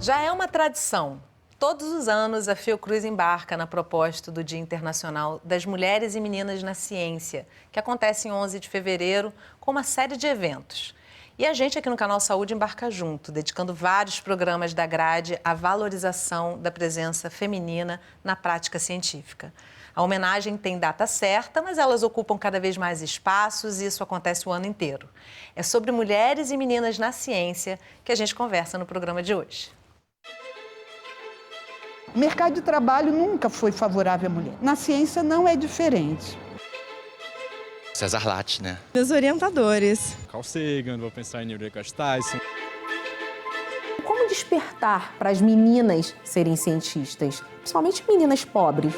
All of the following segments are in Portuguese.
Já é uma tradição. Todos os anos, a Fiocruz embarca na proposta do Dia Internacional das Mulheres e Meninas na Ciência, que acontece em 11 de fevereiro, com uma série de eventos. E a gente aqui no Canal Saúde embarca junto, dedicando vários programas da grade à valorização da presença feminina na prática científica. A homenagem tem data certa, mas elas ocupam cada vez mais espaços e isso acontece o ano inteiro. É sobre mulheres e meninas na ciência que a gente conversa no programa de hoje. O mercado de trabalho nunca foi favorável à mulher. Na ciência não é diferente. César Lattes, né? Meus orientadores. Carl Sagan, vou pensar em Neil deGrasse Tyson. Como despertar para as meninas serem cientistas, principalmente meninas pobres?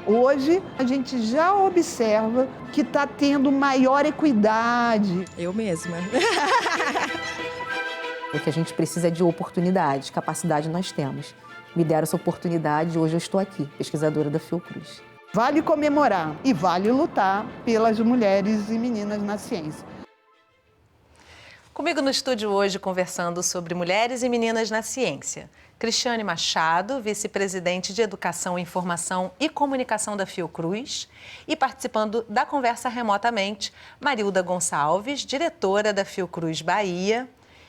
Hoje, a gente já observa que está tendo maior equidade. Eu mesma. O que a gente precisa é de oportunidade, capacidade nós temos. Me deram essa oportunidade e hoje eu estou aqui, pesquisadora da Fiocruz. Vale comemorar e vale lutar pelas mulheres e meninas na ciência. Comigo no estúdio hoje, conversando sobre mulheres e meninas na ciência, Cristiane Machado, vice-presidente de Educação, Informação e Comunicação da Fiocruz, e participando da conversa remotamente, Marilda Gonçalves, diretora da Fiocruz Bahia,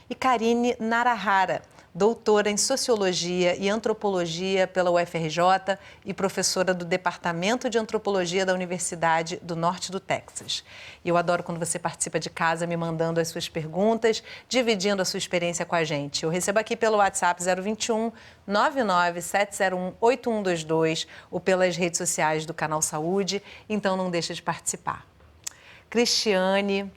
e Karine Narahara, doutora em Sociologia e Antropologia pela UFRJ e professora do Departamento de Antropologia da Universidade do Norte do Texas. E eu adoro quando você participa de casa me mandando as suas perguntas, dividindo a sua experiência com a gente. Eu recebo aqui pelo WhatsApp 021 99701 8122 ou pelas redes sociais do Canal Saúde, então não deixa de participar. Cristiane,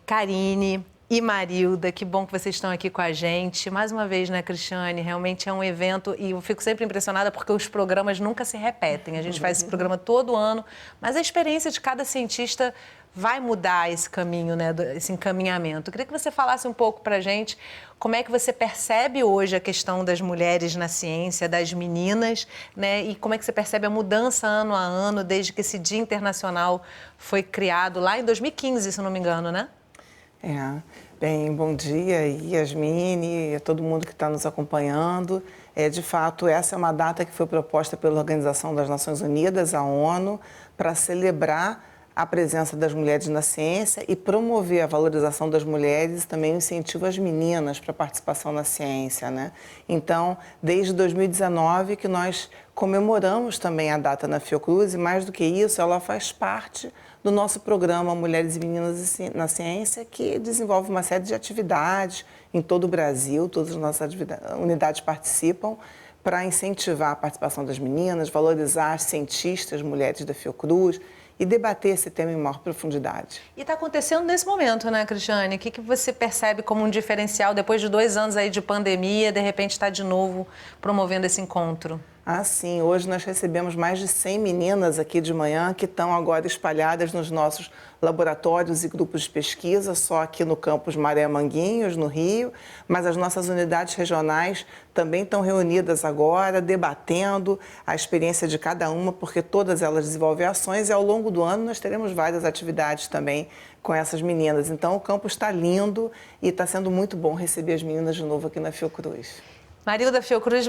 Karine e Marilda, que bom que vocês estão aqui com a gente. Mais uma vez, né, Cristiane? Realmente é um evento e eu fico sempre impressionada porque os programas nunca se repetem. A gente faz esse programa todo ano, mas a experiência de cada cientista vai mudar esse caminho, né, esse encaminhamento. Eu queria que você falasse um pouco para a gente como é que você percebe hoje a questão das mulheres na ciência, das meninas, né, e como é que você percebe a mudança ano a ano desde que esse Dia Internacional foi criado lá em 2015, se não me engano, né? Bem, bom dia, Yasmine, e a todo mundo que está nos acompanhando. De fato, essa é uma data que foi proposta pela Organização das Nações Unidas, a ONU, para celebrar a presença das mulheres na ciência e promover a valorização das mulheres e também o incentivo às meninas para a participação na ciência, né? Então, desde 2019 que nós comemoramos também a data na Fiocruz e, mais do que isso, ela faz parte do nosso programa Mulheres e Meninas na Ciência, que desenvolve uma série de atividades em todo o Brasil, todas as nossas unidades participam, para incentivar a participação das meninas, valorizar as cientistas mulheres da Fiocruz e debater esse tema em maior profundidade. E está acontecendo nesse momento, né, Cristiane? O que você percebe como um diferencial depois de 2 anos aí de pandemia, de repente está de novo promovendo esse encontro? Sim. Hoje nós recebemos mais de 100 meninas aqui de manhã que estão agora espalhadas nos nossos laboratórios e grupos de pesquisa, só aqui no campus Maré Manguinhos, no Rio, mas as nossas unidades regionais também estão reunidas agora, debatendo a experiência de cada uma, porque todas elas desenvolvem ações e ao longo do ano nós teremos várias atividades também com essas meninas. Então o campus está lindo e está sendo muito bom receber as meninas de novo aqui na Fiocruz. Marilda, Fiocruz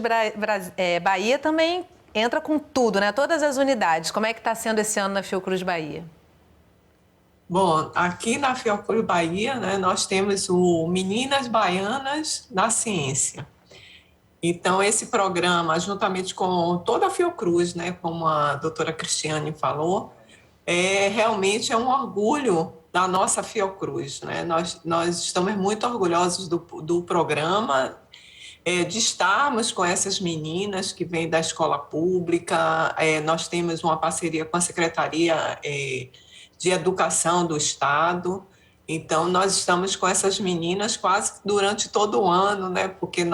Bahia também entra com tudo, né? Todas as unidades. Como é que está sendo esse ano na Fiocruz Bahia? Bom, aqui na Fiocruz Bahia, né, nós temos o Meninas Baianas na Ciência. Então, esse programa, juntamente com toda a Fiocruz, né, como a doutora Cristiane falou, realmente é um orgulho da nossa Fiocruz, né? Nós estamos muito orgulhosos do programa, de estarmos com essas meninas que vêm da escola pública. Nós temos uma parceria com a Secretaria de Educação do Estado. Então, nós estamos com essas meninas quase durante todo o ano, né? Porque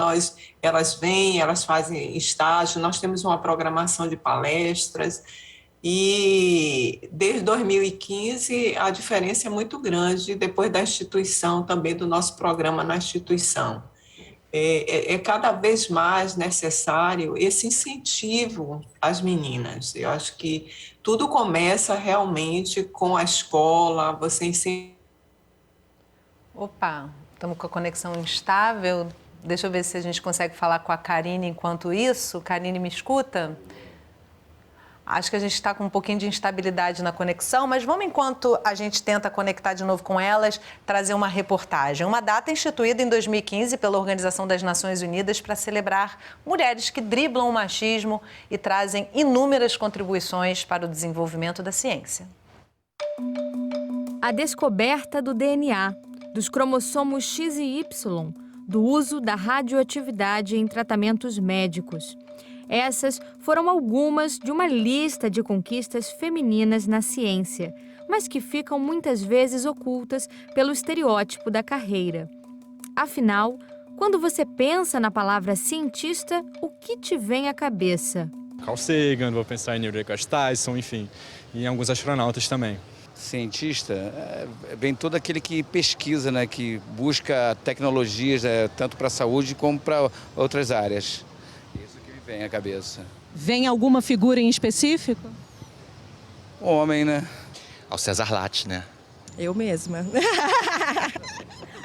elas vêm, elas fazem estágio, nós temos uma programação de palestras. E desde 2015 a diferença é muito grande depois da instituição, também do nosso programa na instituição. É cada vez mais necessário esse incentivo às meninas. Eu acho que tudo começa realmente com a escola, você ensina... Opa, estamos com a conexão instável. Deixa eu ver se a gente consegue falar com a Karine enquanto isso. Karine, me escuta? Acho que a gente está com um pouquinho de instabilidade na conexão, mas vamos, enquanto a gente tenta conectar de novo com elas, trazer uma reportagem. Uma data instituída em 2015 pela Organização das Nações Unidas para celebrar mulheres que driblam o machismo e trazem inúmeras contribuições para o desenvolvimento da ciência. A descoberta do DNA, dos cromossomos X e Y, do uso da radioatividade em tratamentos médicos. Essas foram algumas de uma lista de conquistas femininas na ciência, mas que ficam muitas vezes ocultas pelo estereótipo da carreira. Afinal, quando você pensa na palavra cientista, o que te vem à cabeça? Carl Sagan, vou pensar em Neil deGrasse Tyson, enfim, e em alguns astronautas também. Cientista vem todo aquele que pesquisa, né, que busca tecnologias, tanto para a saúde como para outras áreas. Isso que me vem à cabeça. Vem alguma figura em específico? Homem, né? Ao César Lattes, né? Eu mesma.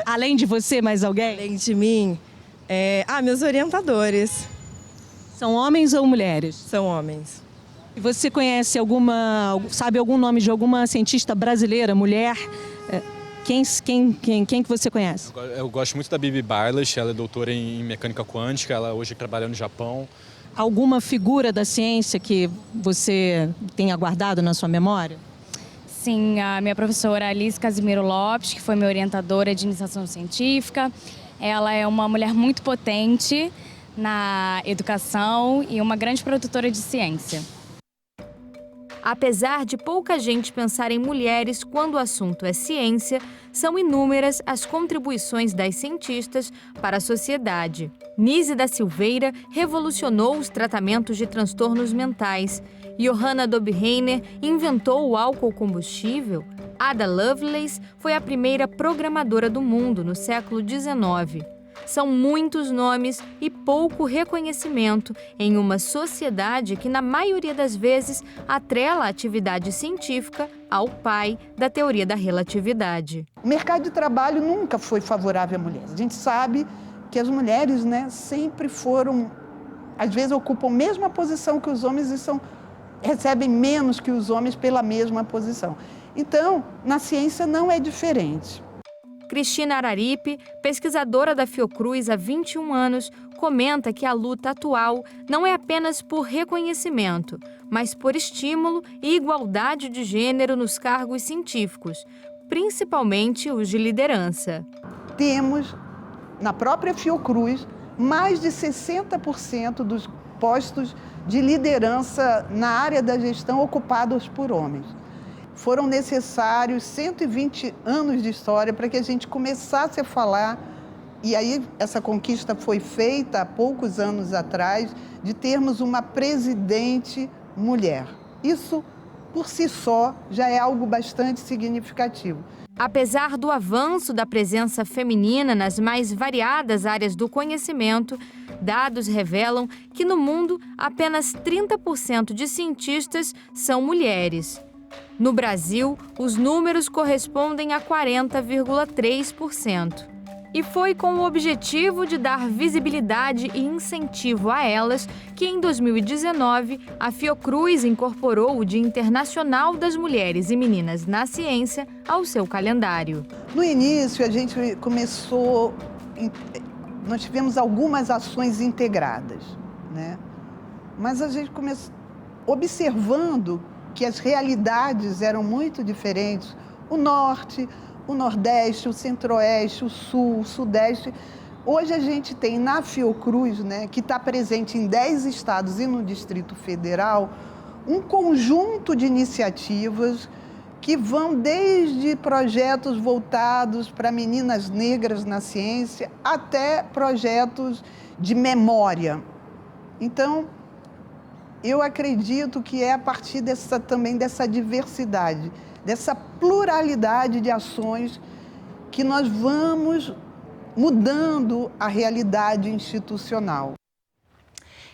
Além de você, mais alguém? Além de mim, meus orientadores. São homens ou mulheres? São homens. E você conhece sabe algum nome de alguma cientista brasileira, mulher? Quem que você conhece? Eu gosto muito da Bibi Barlash, ela é doutora em mecânica quântica, ela hoje trabalha no Japão. Alguma figura da ciência que você tenha guardado na sua memória? Sim, a minha professora Alice Casimiro Lopes, que foi minha orientadora de iniciação científica. Ela é uma mulher muito potente na educação e uma grande produtora de ciência. Apesar de pouca gente pensar em mulheres quando o assunto é ciência, são inúmeras as contribuições das cientistas para a sociedade. Nise da Silveira revolucionou os tratamentos de transtornos mentais. Johanna Dobreiner inventou o álcool combustível. Ada Lovelace foi a primeira programadora do mundo no século XIX. São muitos nomes e pouco reconhecimento em uma sociedade que, na maioria das vezes, atrela a atividade científica ao pai da teoria da relatividade. O mercado de trabalho nunca foi favorável à mulher. A gente sabe que as mulheres, sempre foram, às vezes ocupam a mesma posição que os homens e recebem menos que os homens pela mesma posição. Então, na ciência não é diferente. Cristina Araripe, pesquisadora da Fiocruz há 21 anos, comenta que a luta atual não é apenas por reconhecimento, mas por estímulo e igualdade de gênero nos cargos científicos, principalmente os de liderança. Temos, na própria Fiocruz, mais de 60% dos postos de liderança na área da gestão ocupados por homens. Foram necessários 120 anos de história para que a gente começasse a falar, e aí essa conquista foi feita há poucos anos atrás, de termos uma presidente mulher. Isso, por si só, já é algo bastante significativo. Apesar do avanço da presença feminina nas mais variadas áreas do conhecimento, dados revelam que no mundo apenas 30% de cientistas são mulheres. No Brasil, os números correspondem a 40,3%. E foi com o objetivo de dar visibilidade e incentivo a elas que, em 2019, a Fiocruz incorporou o Dia Internacional das Mulheres e Meninas na Ciência ao seu calendário. No início, a gente nós tivemos algumas ações integradas, mas a gente começou observando que as realidades eram muito diferentes. O Norte, o Nordeste, o Centro-Oeste, o Sul, o Sudeste. Hoje a gente tem na Fiocruz, que está presente em 10 estados e no Distrito Federal, um conjunto de iniciativas que vão desde projetos voltados para meninas negras na ciência até projetos de memória. Então, eu acredito que é a partir também dessa diversidade, dessa pluralidade de ações que nós vamos mudando a realidade institucional.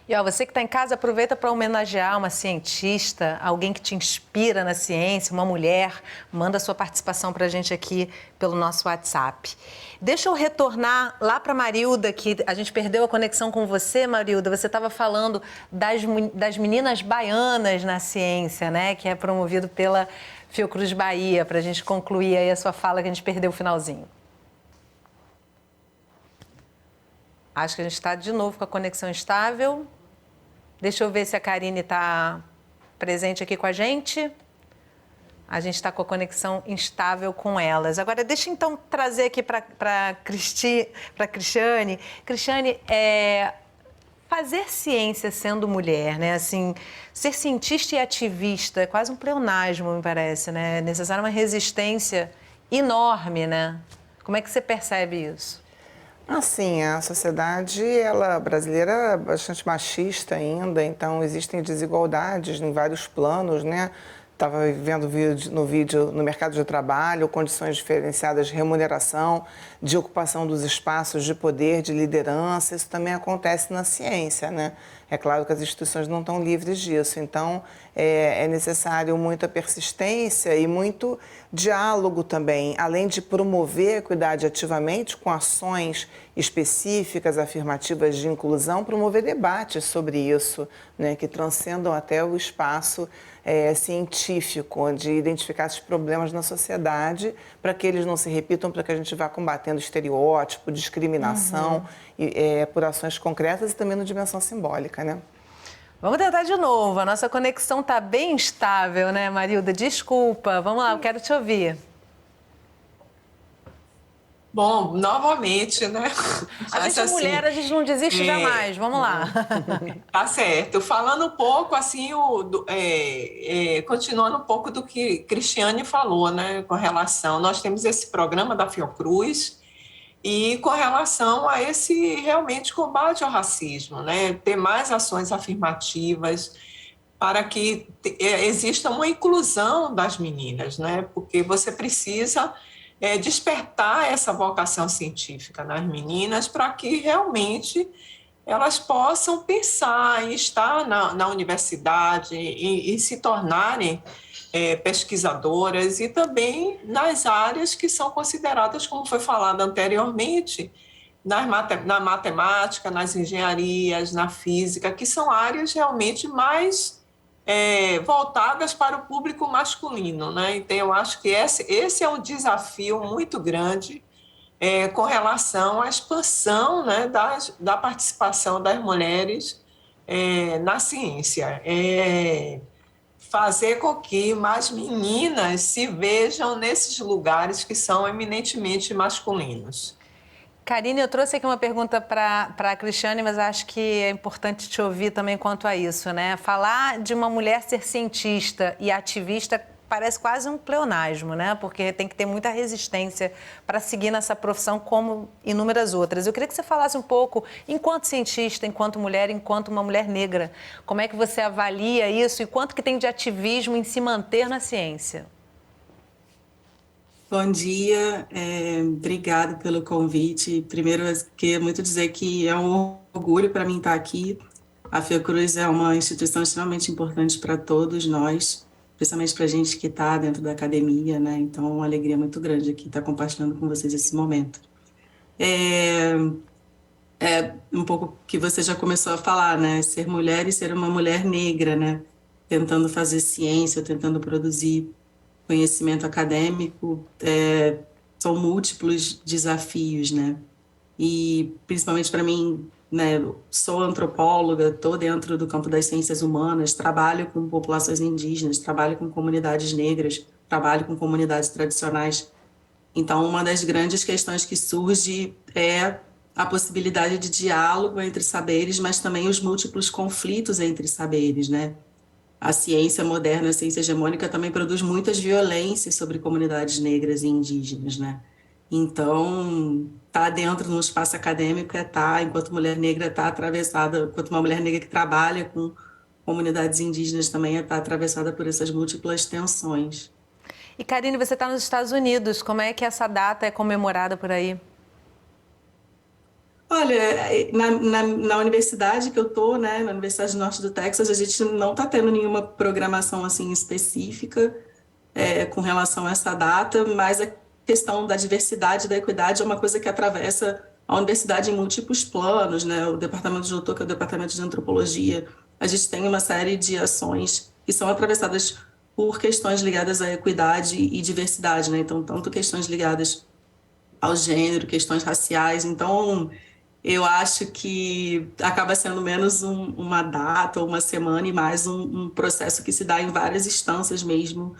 E ó, você que está em casa, aproveita para homenagear uma cientista, alguém que te inspira na ciência, uma mulher. Manda sua participação para a gente aqui pelo nosso WhatsApp. Deixa eu retornar lá para a Marilda, que a gente perdeu a conexão com você, Marilda. Você estava falando das meninas baianas na ciência, né? Que é promovido pela Fiocruz Bahia, para a gente concluir aí a sua fala, que a gente perdeu o finalzinho. Acho que a gente está de novo com a conexão estável. Deixa eu ver se a Karine está presente aqui com a gente. A gente está com a conexão instável com elas. Agora, deixa então trazer aqui para Cristiane. Cristiane, fazer ciência sendo mulher, né? Assim, ser cientista e ativista é quase um pleonasmo, me parece, né? É necessária uma resistência enorme, né? Como é que você percebe isso? Assim, a sociedade brasileira é bastante machista ainda, então existem desigualdades em vários planos, né? Estava vendo no mercado de trabalho, condições diferenciadas de remuneração, de ocupação dos espaços de poder, de liderança. Isso também acontece na ciência, né? É claro que as instituições não estão livres disso. Então, é necessário muita persistência e muito diálogo também, além de promover a equidade ativamente com ações específicas, afirmativas de inclusão, promover debates sobre isso, né? Que transcendam até o espaço científico, de identificar esses problemas na sociedade para que eles não se repitam, para que a gente vá combatendo estereótipo, discriminação, por ações concretas e também na dimensão simbólica, né? Vamos tentar de novo. A nossa conexão está bem instável, né, Marilda? Desculpa. Vamos lá, eu quero te ouvir. Bom, novamente, né? A gente é mulher, a gente não desiste jamais. Vamos lá. Tá certo. Falando um pouco, assim, continuando um pouco do que Cristiane falou, né? Com relação... Nós temos esse programa da Fiocruz e com relação a esse, realmente, combate ao racismo, né? Ter mais ações afirmativas para que exista uma inclusão das meninas, né? Porque você precisa... despertar essa vocação científica nas meninas para que realmente elas possam pensar em estar na universidade e se tornarem pesquisadoras e também nas áreas que são consideradas, como foi falado anteriormente, na matemática, nas engenharias, na física, que são áreas realmente mais voltadas para o público masculino, né? Então, eu acho que esse é um desafio muito grande com relação à expansão, né, da participação das mulheres na ciência. Fazer com que mais meninas se vejam nesses lugares que são eminentemente masculinos. Karine, eu trouxe aqui uma pergunta para a Cristiane, mas acho que é importante te ouvir também quanto a isso, né? Falar de uma mulher ser cientista e ativista parece quase um pleonasmo, né? Porque tem que ter muita resistência para seguir nessa profissão, como inúmeras outras. Eu queria que você falasse um pouco, enquanto cientista, enquanto mulher, enquanto uma mulher negra, como é que você avalia isso e quanto que tem de ativismo em se manter na ciência? Bom dia, obrigada pelo convite. Primeiro, eu queria muito dizer que é um orgulho para mim estar aqui. A Fiocruz é uma instituição extremamente importante para todos nós, principalmente para a gente que está dentro da academia, né? Então, é uma alegria muito grande aqui estar compartilhando com vocês esse momento. Um pouco que você já começou a falar, né? Ser mulher e ser uma mulher negra, né? Tentando fazer ciência, tentando produzir conhecimento acadêmico, são múltiplos desafios, né? E, principalmente para mim, né, sou antropóloga, estou dentro do campo das ciências humanas, trabalho com populações indígenas, trabalho com comunidades negras, trabalho com comunidades tradicionais. Então, uma das grandes questões que surge é a possibilidade de diálogo entre saberes, mas também os múltiplos conflitos entre saberes, né? A ciência moderna, a ciência hegemônica também produz muitas violências sobre comunidades negras e indígenas, né? Então, estar dentro de um espaço acadêmico enquanto mulher negra, atravessada, enquanto uma mulher negra que trabalha com comunidades indígenas também está atravessada por essas múltiplas tensões. E, Karine, você está nos Estados Unidos, como é que essa data é comemorada por aí? Olha, na universidade que eu estou, né, na Universidade do Norte do Texas, a gente não está tendo nenhuma programação assim específica com relação a essa data, mas a questão da diversidade e da equidade é uma coisa que atravessa a universidade em múltiplos planos, né? O departamento de doutor, que é o departamento de antropologia, a gente tem uma série de ações que são atravessadas por questões ligadas à equidade e diversidade, né? Então, tanto questões ligadas ao gênero, questões raciais. Então, eu acho que acaba sendo menos uma data ou uma semana e mais um processo que se dá em várias instâncias mesmo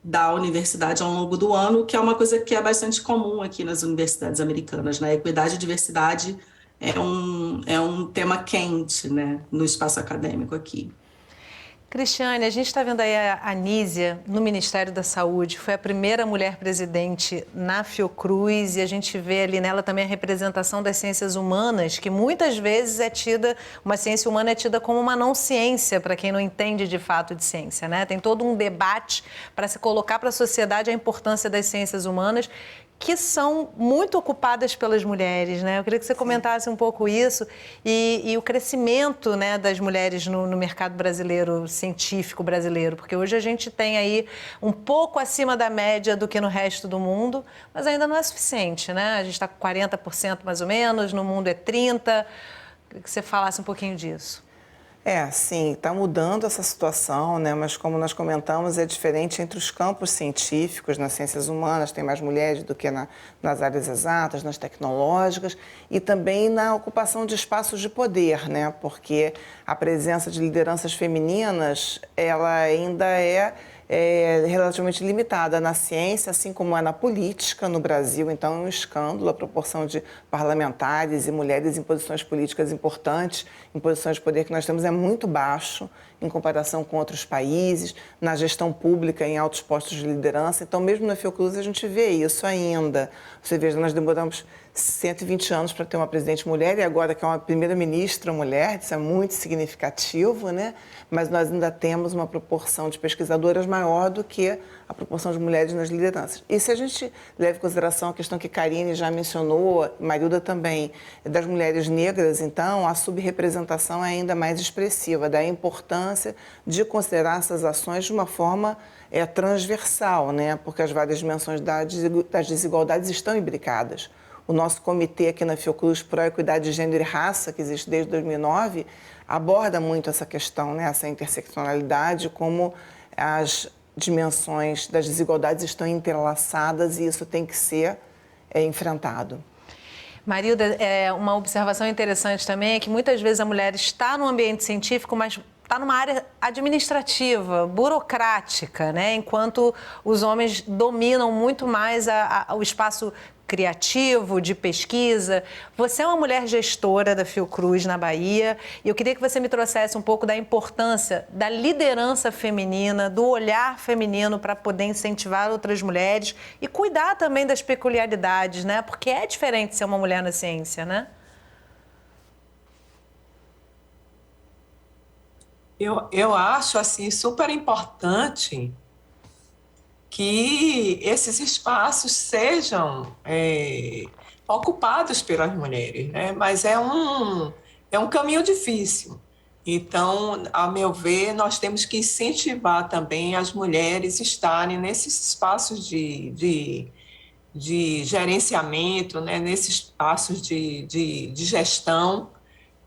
da universidade ao longo do ano, que é uma coisa que é bastante comum aqui nas universidades americanas, né? Equidade e diversidade é um tema quente, né, no espaço acadêmico aqui. Cristiane, a gente está vendo aí a Anísia no Ministério da Saúde, foi a primeira mulher presidente na Fiocruz e a gente vê ali nela também a representação das ciências humanas, que muitas vezes uma ciência humana é tida como uma não ciência, para quem não entende de fato de ciência, né? Tem todo um debate para se colocar para a sociedade a importância das ciências humanas, que são muito ocupadas pelas mulheres, né? Eu queria que você comentasse um pouco isso e o crescimento, né, das mulheres no mercado brasileiro, científico brasileiro, porque hoje a gente tem aí um pouco acima da média do que no resto do mundo, mas ainda não é suficiente, né? A gente está com 40% mais ou menos, no mundo é 30%. Eu queria que você falasse um pouquinho disso. Sim, está mudando essa situação, né? Mas como nós comentamos, é diferente entre os campos científicos, nas ciências humanas, tem mais mulheres do que nas áreas exatas, nas tecnológicas, e também na ocupação de espaços de poder, né? Porque a presença de lideranças femininas, ela ainda é relativamente limitada na ciência, assim como é na política no Brasil. Então, é um escândalo a proporção de parlamentares e mulheres em posições políticas importantes, em posições de poder que nós temos é muito baixo em comparação com outros países, na gestão pública, em altos postos de liderança. Então, mesmo na Fiocruz, a gente vê isso ainda. Você veja, nós demoramos 120 anos para ter uma presidente mulher e agora que é uma primeira-ministra mulher, isso é muito significativo, né? Mas nós ainda temos uma proporção de pesquisadoras maior do que a proporção de mulheres nas lideranças. E se a gente leva em consideração a questão que Karine já mencionou, Marilda também, das mulheres negras, então, a subrepresentação é ainda mais expressiva, da importância de considerar essas ações de uma forma transversal, né? Porque as várias dimensões das desigualdades estão imbricadas. O nosso comitê aqui na Fiocruz por Equidade de Gênero e Raça, que existe desde 2009, aborda muito essa questão, né? Essa interseccionalidade, como as dimensões das desigualdades estão entrelaçadas e isso tem que ser enfrentado. Marilda, uma observação interessante também é que muitas vezes a mulher está no ambiente científico, mas está numa área administrativa, burocrática, né? Enquanto os homens dominam muito mais o espaço criativo, de pesquisa. Você é uma mulher gestora da Fiocruz na Bahia e eu queria que você me trouxesse um pouco da importância da liderança feminina, do olhar feminino para poder incentivar outras mulheres e cuidar também das peculiaridades, né? Porque é diferente ser uma mulher na ciência, né? Eu acho, assim, super importante que esses espaços sejam ocupados pelas mulheres, né? Mas é um caminho difícil. Então, a meu ver, nós temos que incentivar também as mulheres estarem nesses espaços de gerenciamento, né? Nesses espaços de gestão,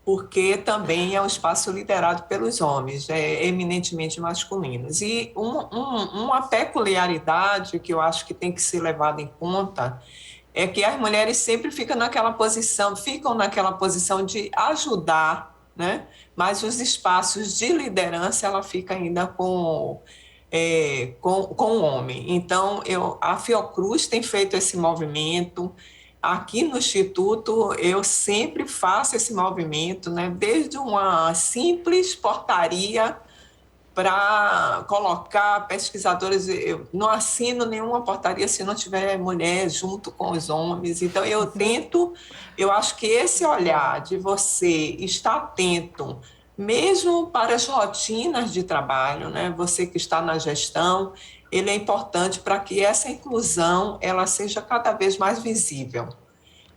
porque também é um espaço liderado pelos homens, eminentemente masculinos. E uma peculiaridade que eu acho que tem que ser levada em conta é que as mulheres sempre ficam naquela posição de ajudar, né? Mas os espaços de liderança, ela fica ainda com o homem. Então, a Fiocruz tem feito esse movimento. Aqui no Instituto, eu sempre faço esse movimento, né? Desde uma simples portaria para colocar pesquisadores. Eu não assino nenhuma portaria se não tiver mulher junto com os homens. Então, eu acho que esse olhar de você estar atento, mesmo para as rotinas de trabalho, né? Você que está na gestão, ele é importante para que essa inclusão ela seja cada vez mais visível.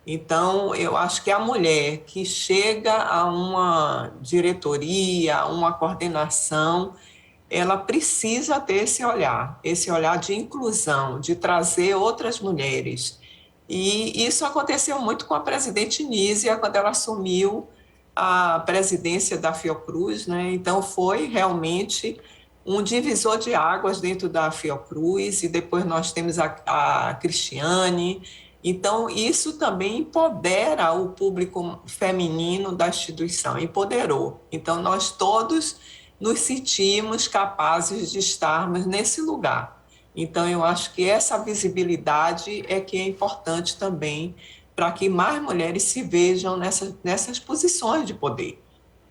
Então, eu acho que a mulher que chega a uma diretoria, a uma coordenação, ela precisa ter esse olhar de inclusão, de trazer outras mulheres. E isso aconteceu muito com a presidente Nízia, quando ela assumiu a presidência da Fiocruz, né? Então, foi realmente um divisor de águas dentro da Fiocruz, e depois nós temos a Cristiane. Então, isso também empodera o público feminino da instituição, empoderou. Então, nós todos nos sentimos capazes de estarmos nesse lugar. Então, eu acho que essa visibilidade é que é importante também para que mais mulheres se vejam nessas posições de poder,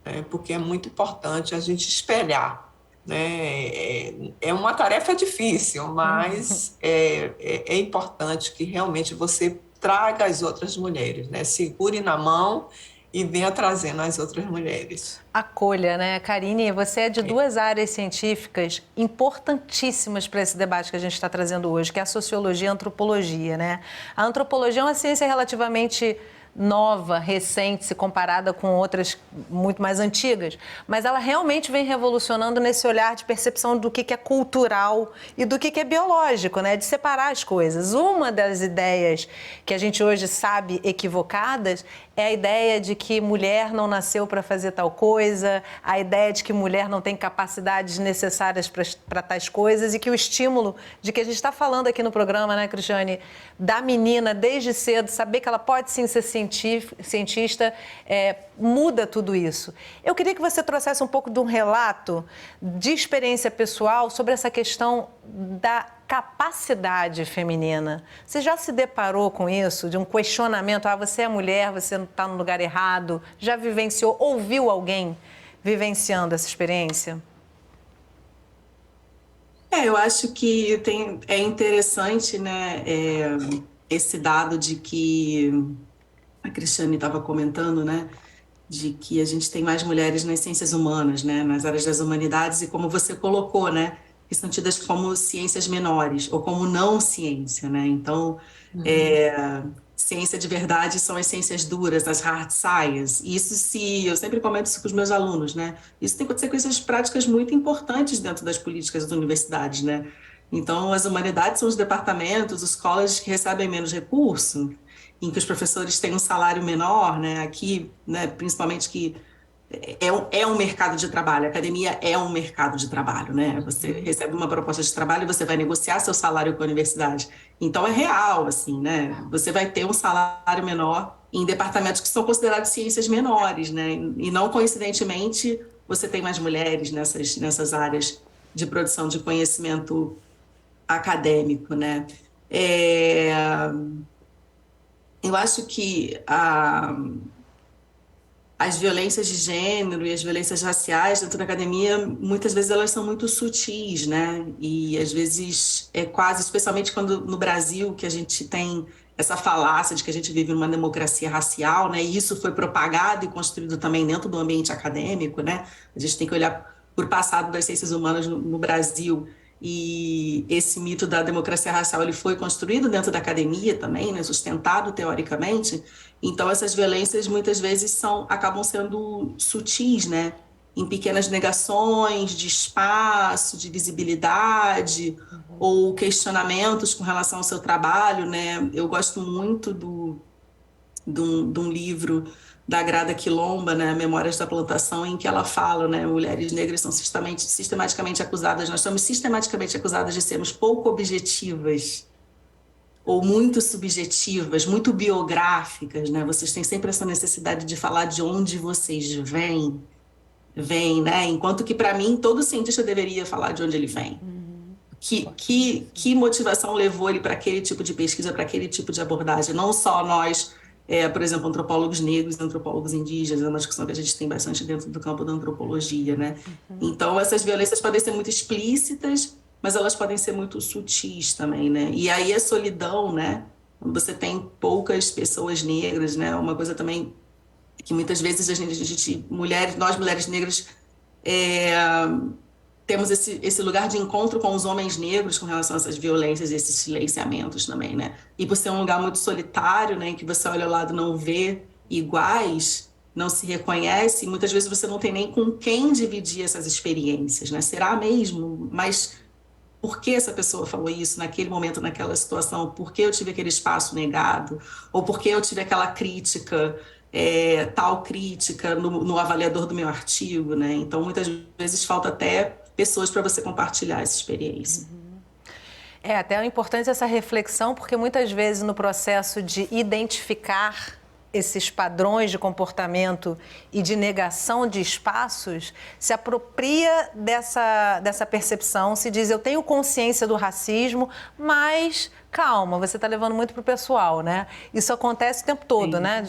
né? Porque é muito importante a gente espelhar, né? É uma tarefa difícil, mas é importante que realmente você traga as outras mulheres, né? Segure na mão e venha trazendo as outras mulheres. Acolha, né? Karine, você é de duas áreas científicas importantíssimas para esse debate que a gente está trazendo hoje, que é a sociologia e a antropologia, né? A antropologia é uma ciência relativamente nova, recente, se comparada com outras muito mais antigas, mas ela realmente vem revolucionando nesse olhar de percepção do que é cultural e do que é biológico, né? De separar as coisas. Uma das ideias que a gente hoje sabe equivocadas é a ideia de que mulher não nasceu para fazer tal coisa, a ideia de que mulher não tem capacidades necessárias para tais coisas, e que o estímulo de que a gente está falando aqui no programa, né, Cristiane, da menina desde cedo, saber que ela pode sim ser cientista, muda tudo isso. Eu queria que você trouxesse um pouco de um relato de experiência pessoal sobre essa questão da capacidade feminina. Você já se deparou com isso, de um questionamento, você é mulher, você não está no lugar errado, já vivenciou, ouviu alguém vivenciando essa experiência? Eu acho que é interessante, né, esse dado de que a Cristiane estava comentando, né, de que a gente tem mais mulheres nas ciências humanas, né, nas áreas das humanidades, e como você colocou, né, que são tidas como ciências menores, ou como não ciência, né? Então, ciência de verdade são as ciências duras, as hard science. E isso, eu sempre comento isso com os meus alunos, né? Isso tem consequências práticas muito importantes dentro das políticas das universidades, né? Então, as humanidades são os departamentos, os colleges que recebem menos recurso, em que os professores têm um salário menor, né? Aqui, né, principalmente que é um mercado de trabalho, a academia é um mercado de trabalho, né? Você recebe uma proposta de trabalho e você vai negociar seu salário com a universidade. Então, é real, assim, né? Você vai ter um salário menor em departamentos que são considerados ciências menores, né? E não coincidentemente, você tem mais mulheres nessas áreas de produção de conhecimento acadêmico, né? Eu acho que as violências de gênero e as violências raciais dentro da academia, muitas vezes elas são muito sutis, né? E às vezes quase, especialmente quando no Brasil, que a gente tem essa falácia de que a gente vive numa democracia racial, né? E isso foi propagado e construído também dentro do ambiente acadêmico, né? A gente tem que olhar por passado das ciências humanas no Brasil, e esse mito da democracia racial ele foi construído dentro da academia também, né? Sustentado teoricamente. Então, essas violências muitas vezes acabam sendo sutis, né? Em pequenas negações de espaço, de visibilidade, ou questionamentos com relação ao seu trabalho, né? Eu gosto muito de um livro da Grada Quilomba, né, Memórias da Plantação, em que ela fala, né, mulheres negras são sistematicamente acusadas, nós somos sistematicamente acusadas de sermos pouco objetivas, ou muito subjetivas, muito biográficas, né? Vocês têm sempre essa necessidade de falar de onde vocês vêm, né? Enquanto que, para mim, todo cientista deveria falar de onde ele vem. Que motivação levou ele para aquele tipo de pesquisa, para aquele tipo de abordagem? Não só nós, por exemplo, antropólogos negros, antropólogos indígenas, é uma discussão que a gente tem bastante dentro do campo da antropologia, né? Então, essas violências podem ser muito explícitas, mas elas podem ser muito sutis também, né? E aí a solidão, né? Quando você tem poucas pessoas negras, né? Uma coisa também que muitas vezes nós mulheres negras temos esse lugar de encontro com os homens negros com relação a essas violências e esses silenciamentos também, né? E por ser um lugar muito solitário, né, em que você olha ao lado e não vê iguais, não se reconhece, e muitas vezes você não tem nem com quem dividir essas experiências, né? Será mesmo? Mas por que essa pessoa falou isso naquele momento, naquela situação? Por que eu tive aquele espaço negado? Ou por que eu tive aquela crítica, tal crítica no avaliador do meu artigo, né? Então, muitas vezes falta até pessoas para você compartilhar essa experiência. É até a importância dessa reflexão, porque muitas vezes no processo de identificar esses padrões de comportamento e de negação de espaços, se apropria dessa percepção, se diz, eu tenho consciência do racismo, mas calma, você está levando muito para o pessoal, né? Isso acontece o tempo todo, Sim. né?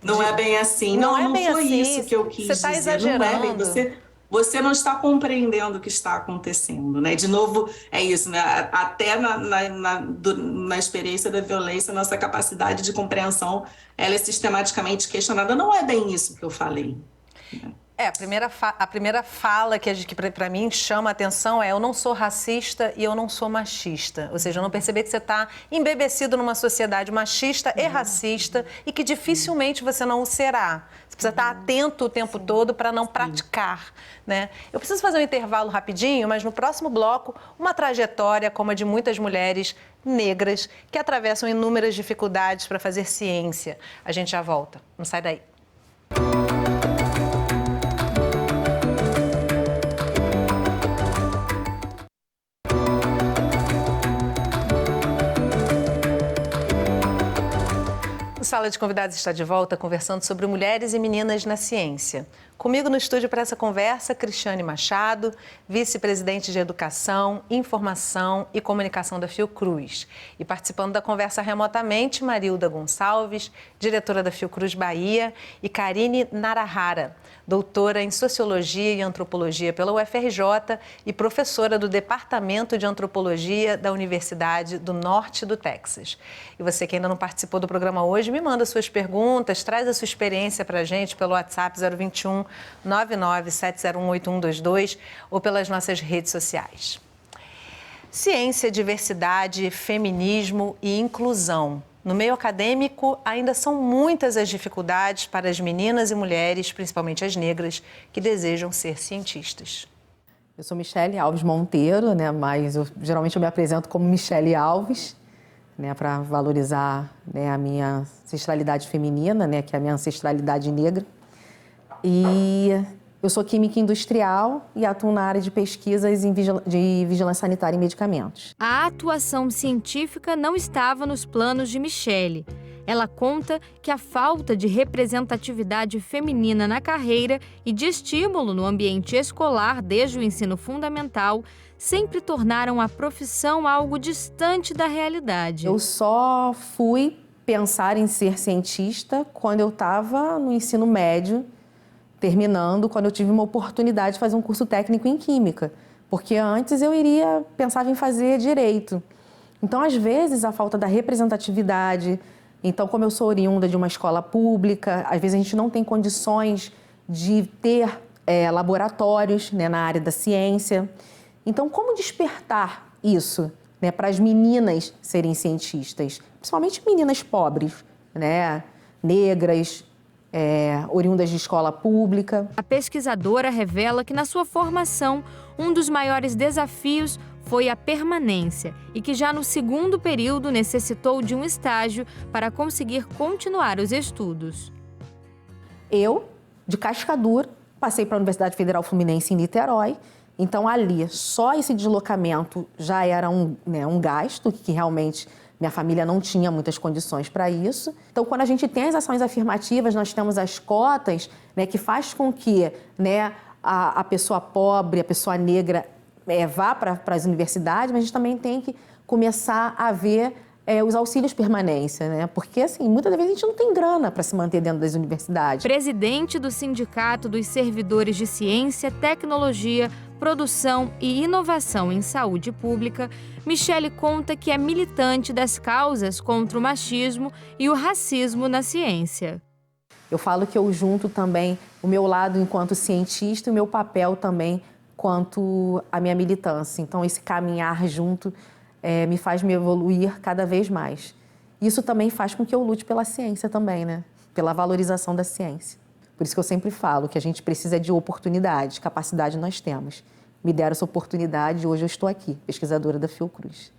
Não é bem assim. Não é bem foi assim. Isso que eu quis você está dizer. exagerando. Não é bem. Você não está compreendendo o que está acontecendo, né? De novo, é isso, né? Até na experiência da violência, nossa capacidade de compreensão, ela é sistematicamente questionada. Não é bem isso que eu falei. A primeira fala que para mim chama a atenção é: eu não sou racista e eu não sou machista. Ou seja, eu não perceber que você está embebecido numa sociedade machista e racista e que dificilmente você não o será. Você precisa estar atento o tempo todo para não praticar, né? Eu preciso fazer um intervalo rapidinho, mas no próximo bloco, uma trajetória como a de muitas mulheres negras que atravessam inúmeras dificuldades para fazer ciência. A gente já volta. Não sai daí. O Sala de Convidados está de volta conversando sobre mulheres e meninas na ciência. Comigo no estúdio para essa conversa, Cristiane Machado, vice-presidente de Educação, Informação e Comunicação da Fiocruz. E participando da conversa remotamente, Marilda Gonçalves, diretora da Fiocruz Bahia, e Karine Narahara, doutora em Sociologia e Antropologia pela UFRJ e professora do Departamento de Antropologia da Universidade do Norte do Texas. E você que ainda não participou do programa hoje, me manda suas perguntas, traz a sua experiência para a gente pelo WhatsApp 021 997018122 ou pelas nossas redes sociais. Ciência, diversidade, feminismo e inclusão. No meio acadêmico, ainda são muitas as dificuldades para as meninas e mulheres, principalmente as negras, que desejam ser cientistas. Eu sou Michele Alves Monteiro, né, mas geralmente eu me apresento como Michele Alves, né, para valorizar, né, a minha ancestralidade feminina, né, que é a minha ancestralidade negra. E eu sou química industrial e atuo na área de pesquisas de vigilância sanitária em medicamentos. A atuação científica não estava nos planos de Michele. Ela conta que a falta de representatividade feminina na carreira e de estímulo no ambiente escolar desde o ensino fundamental sempre tornaram a profissão algo distante da realidade. Eu só fui pensar em ser cientista quando eu estava no ensino médio, terminando, quando eu tive uma oportunidade de fazer um curso técnico em Química, porque antes eu pensava em fazer Direito. Então, às vezes, a falta da representatividade, então, como eu sou oriunda de uma escola pública, às vezes a gente não tem condições de ter laboratórios, né, na área da ciência. Então, como despertar isso, né, para as meninas serem cientistas, principalmente meninas pobres, né, negras, oriundas de escola pública. A pesquisadora revela que na sua formação, um dos maiores desafios foi a permanência e que já no segundo período necessitou de um estágio para conseguir continuar os estudos. Eu, de Cascadura, passei para a Universidade Federal Fluminense em Niterói. Então, ali, só esse deslocamento já era um gasto, que realmente minha família não tinha muitas condições para isso. Então, quando a gente tem as ações afirmativas, nós temos as cotas, né, que faz com que, né, a pessoa pobre, a pessoa negra vá para as universidades, mas a gente também tem que começar a ver os auxílios permanência, né? Porque, assim, muitas vezes a gente não tem grana para se manter dentro das universidades. Presidente do Sindicato dos Servidores de Ciência, Tecnologia, Produção e Inovação em Saúde Pública, Michele conta que é militante das causas contra o machismo e o racismo na ciência. Eu falo que eu junto também o meu lado enquanto cientista e o meu papel também quanto a minha militância. Então, esse caminhar junto me faz me evoluir cada vez mais. Isso também faz com que eu lute pela ciência também, né? Pela valorização da ciência. Por isso que eu sempre falo que a gente precisa de oportunidade, capacidade nós temos. Me deram essa oportunidade e hoje eu estou aqui, pesquisadora da Fiocruz.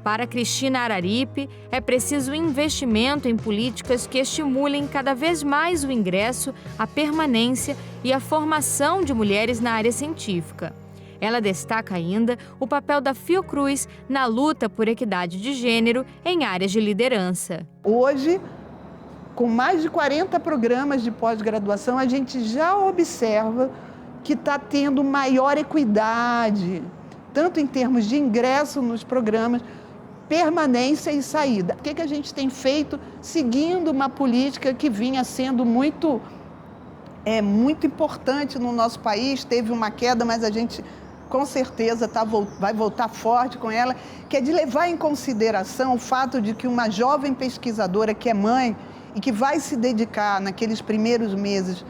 Para Cristina Araripe, é preciso investimento em políticas que estimulem cada vez mais o ingresso, a permanência e a formação de mulheres na área científica. Ela destaca ainda o papel da Fiocruz na luta por equidade de gênero em áreas de liderança. Hoje, com mais de 40 programas de pós-graduação, a gente já observa que está tendo maior equidade, tanto em termos de ingresso nos programas, permanência e saída. O que a gente tem feito seguindo uma política que vinha sendo muito importante no nosso país, teve uma queda, mas a gente com certeza vai voltar forte com ela, que é de levar em consideração o fato de que uma jovem pesquisadora que é mãe e que vai se dedicar naqueles primeiros meses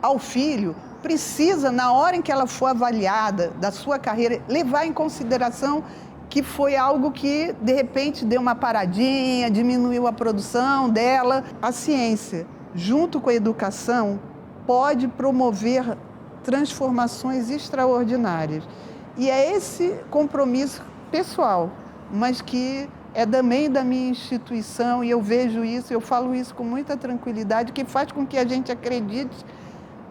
ao filho, precisa, na hora em que ela for avaliada da sua carreira, levar em consideração que foi algo que, de repente, deu uma paradinha, diminuiu a produção dela. A ciência, junto com a educação, pode promover transformações extraordinárias. E é esse compromisso pessoal, mas que é também da minha instituição, e eu vejo isso, eu falo isso com muita tranquilidade, que faz com que a gente acredite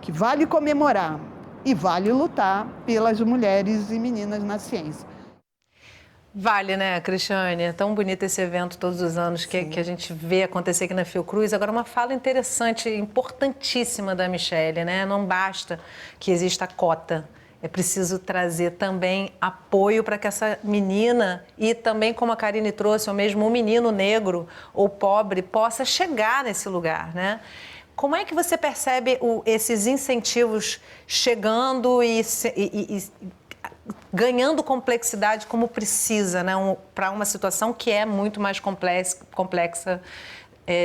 que vale comemorar e vale lutar pelas mulheres e meninas na ciência. Vale, né, Cristiane? É tão bonito esse evento todos os anos que a gente vê acontecer aqui na Fiocruz. Agora, uma fala interessante, importantíssima da Michele, né? Não basta que exista a cota. É preciso trazer também apoio para que essa menina, e também como a Karine trouxe, ou mesmo um menino negro ou pobre, possa chegar nesse lugar, né? Como é que você percebe esses incentivos chegando e ganhando complexidade como precisa, né? Para uma situação que é muito mais complexa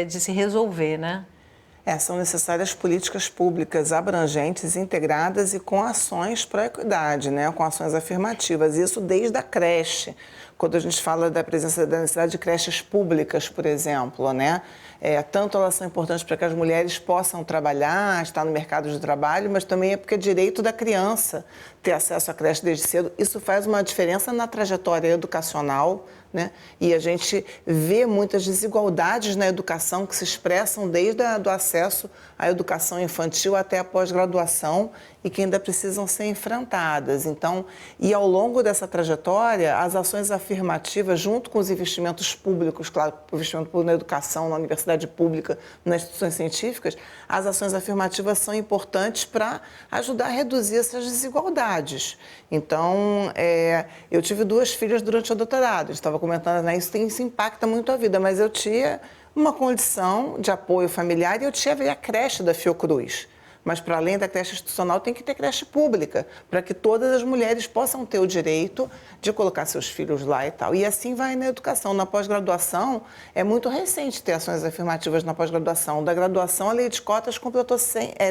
de se resolver, né? São necessárias políticas públicas abrangentes, integradas e com ações para a equidade, né? Com ações afirmativas. Isso desde a creche. Quando a gente fala da presença da necessidade de creches públicas, por exemplo, né? Tanto elas são importantes para que as mulheres possam trabalhar, estar no mercado de trabalho, mas também é porque é direito da criança ter acesso à creche desde cedo. Isso faz uma diferença na trajetória educacional, né? E a gente vê muitas desigualdades na educação que se expressam desde o acesso à educação infantil até a pós-graduação e que ainda precisam ser enfrentadas. Então, e ao longo dessa trajetória, as ações afirmativas, junto com os investimentos públicos, claro, o investimento público na educação, na universidade pública, nas instituições científicas, as ações afirmativas são importantes para ajudar a reduzir essas desigualdades. Então, eu tive 2 filhas durante o doutorado, estava comentando, né? Isso impacta muito a vida, mas eu tinha uma condição de apoio familiar e eu tive a creche da Fiocruz. Mas, para além da creche institucional, tem que ter creche pública, para que todas as mulheres possam ter o direito de colocar seus filhos lá e tal. E assim vai na educação. Na pós-graduação, é muito recente ter ações afirmativas na pós-graduação. Da graduação, a lei de cotas completou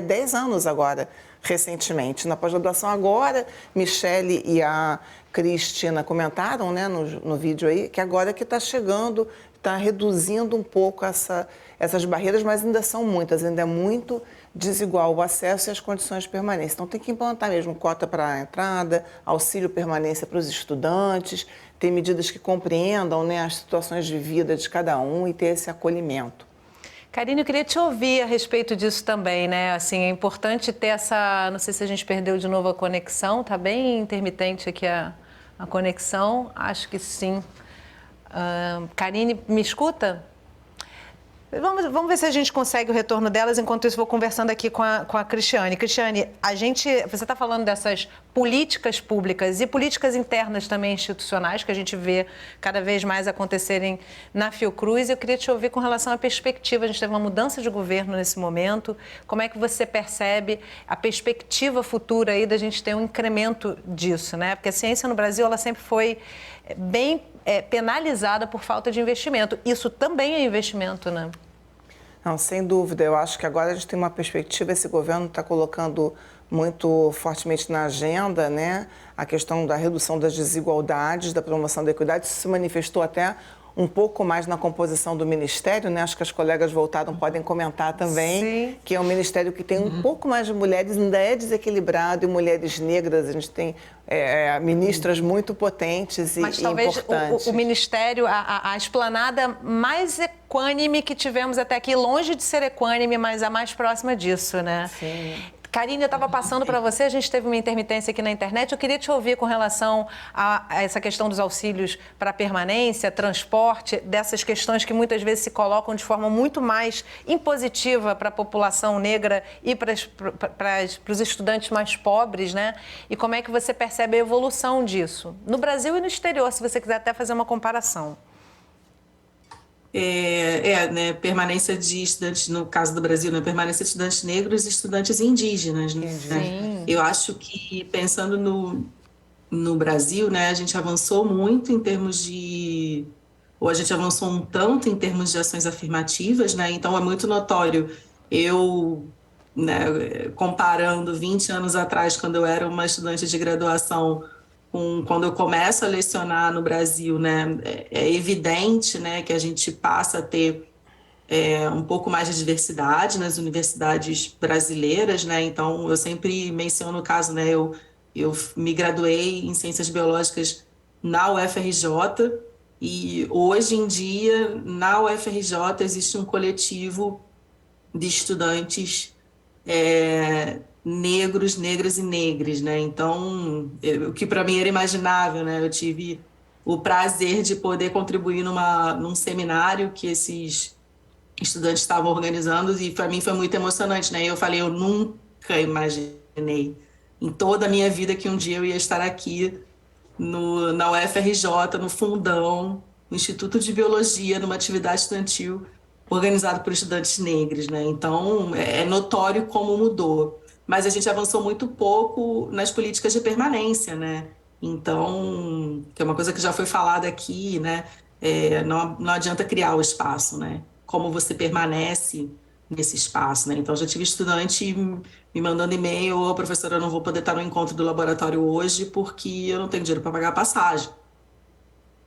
10 anos agora, recentemente. Na pós-graduação, agora, Michele e a Cristina comentaram, né, no vídeo aí, que agora que está chegando, está reduzindo um pouco essas barreiras, mas ainda são muitas, ainda é muito desigual o acesso e as condições de permanência. Então, tem que implantar mesmo cota para a entrada, auxílio permanência para os estudantes, ter medidas que compreendam, né, as situações de vida de cada um e ter esse acolhimento. Karine, eu queria te ouvir a respeito disso também, né? Assim, é importante ter essa... Não sei se a gente perdeu de novo a conexão, tá bem intermitente aqui a conexão, acho que sim. Karine, me escuta? Vamos ver se a gente consegue o retorno delas. Enquanto isso, vou conversando aqui com a Cristiane. Cristiane, você está falando dessas políticas públicas e políticas internas também institucionais que a gente vê cada vez mais acontecerem na Fiocruz. Eu queria te ouvir com relação à perspectiva. A gente teve uma mudança de governo nesse momento. Como é que você percebe a perspectiva futura aí da gente ter um incremento disso, né? Porque a ciência no Brasil, ela sempre foi bem penalizada por falta de investimento. Isso também é investimento, né? Não, sem dúvida. Eu acho que agora a gente tem uma perspectiva, esse governo está colocando muito fortemente na agenda, né, a questão da redução das desigualdades, da promoção da equidade. Isso se manifestou até um pouco mais na composição do Ministério, né? Acho que as colegas voltaram, podem comentar também, sim, que é um Ministério que tem um pouco mais de mulheres, ainda é desequilibrado, e mulheres negras, a gente tem ministras muito potentes e importantes. Mas talvez o Ministério, a esplanada mais equânime que tivemos até aqui, longe de ser equânime, mas a mais próxima disso, né? Sim. Karine, eu estava passando para você, a gente teve uma intermitência aqui na internet, eu queria te ouvir com relação a essa questão dos auxílios para permanência, transporte, dessas questões que muitas vezes se colocam de forma muito mais impositiva para a população negra e para os estudantes mais pobres, né? E como é que você percebe a evolução disso, no Brasil e no exterior, se você quiser até fazer uma comparação. Né, permanência de estudantes, no caso do Brasil, né, permanência de estudantes negros e estudantes indígenas, né? Sim. Eu acho que, pensando no Brasil, né, a gente avançou muito em termos de... ou a gente avançou um tanto em termos de ações afirmativas, né? Então é muito notório. Eu, né, comparando 20 anos atrás, quando eu era uma estudante de graduação, quando eu começo a lecionar no Brasil, né, é evidente, né, que a gente passa a ter um pouco mais de diversidade nas universidades brasileiras, né? Então eu sempre menciono o caso, né, eu me graduei em Ciências Biológicas na UFRJ e hoje em dia na UFRJ existe um coletivo de estudantes negros, negras e negres, né? Então, o que para mim era imaginável, né? Eu tive o prazer de poder contribuir num seminário que esses estudantes estavam organizando e para mim foi muito emocionante, né? Eu falei, eu nunca imaginei em toda a minha vida que um dia eu ia estar aqui na UFRJ, no Fundão, no Instituto de Biologia, numa atividade estudantil organizada por estudantes negros, né? Então, é notório como mudou. Mas a gente avançou muito pouco nas políticas de permanência, né? Então, que é uma coisa que já foi falada aqui, né? Não adianta criar o espaço, né? Como você permanece nesse espaço, né? Então, já tive estudante me mandando e-mail, professora, eu não vou poder estar no encontro do laboratório hoje porque eu não tenho dinheiro para pagar a passagem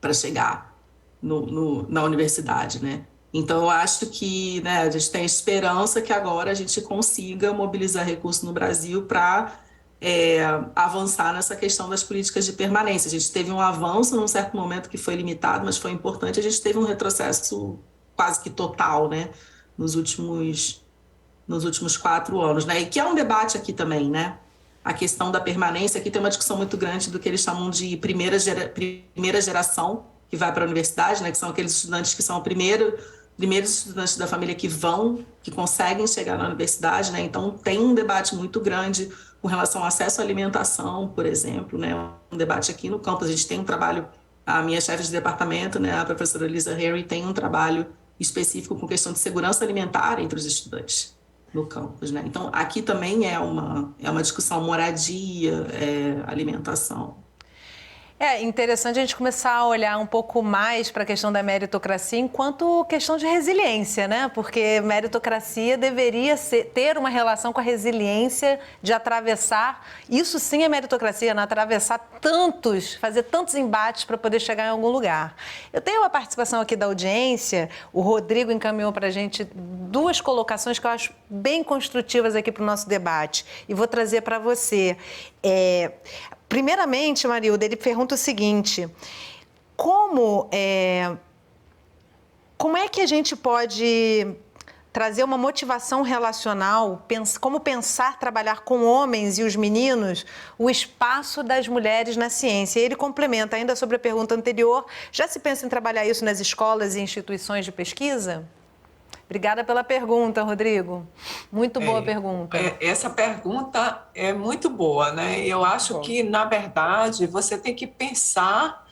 para chegar na universidade, né? Então, eu acho que, né, a gente tem esperança que agora a gente consiga mobilizar recursos no Brasil para avançar nessa questão das políticas de permanência. A gente teve um avanço num certo momento que foi limitado, mas foi importante. A gente teve um retrocesso quase que total, né, nos últimos 4 anos, né? E que é um debate aqui também, né? A questão da permanência, aqui tem uma discussão muito grande do que eles chamam de primeira geração que vai para a universidade, né? Que são aqueles estudantes que são primeiros estudantes da família que conseguem chegar na universidade, né? Então, tem um debate muito grande com relação ao acesso à alimentação, por exemplo, né? Um debate aqui no campus. A gente tem um trabalho, a minha chefe de departamento, né, a professora Lisa Harry, tem um trabalho específico com questão de segurança alimentar entre os estudantes no campus, né? Então, aqui também é uma discussão moradia, alimentação. É interessante a gente começar a olhar um pouco mais para a questão da meritocracia enquanto questão de resiliência, né? Porque meritocracia deveria ter uma relação com a resiliência de atravessar, isso sim é meritocracia, né? Atravessar fazer tantos embates para poder chegar em algum lugar. Eu tenho uma participação aqui da audiência, o Rodrigo encaminhou para a gente 2 colocações que eu acho bem construtivas aqui para o nosso debate e vou trazer para você. Primeiramente, Marilda, ele pergunta o seguinte, como é que a gente pode trazer uma motivação relacional, como pensar, trabalhar com homens e os meninos, o espaço das mulheres na ciência? E ele complementa, ainda sobre a pergunta anterior, já se pensa em trabalhar isso nas escolas e instituições de pesquisa? Obrigada pela pergunta, Rodrigo. Muito boa pergunta. Essa pergunta é muito boa, né? Eu acho que, na verdade, você tem que pensar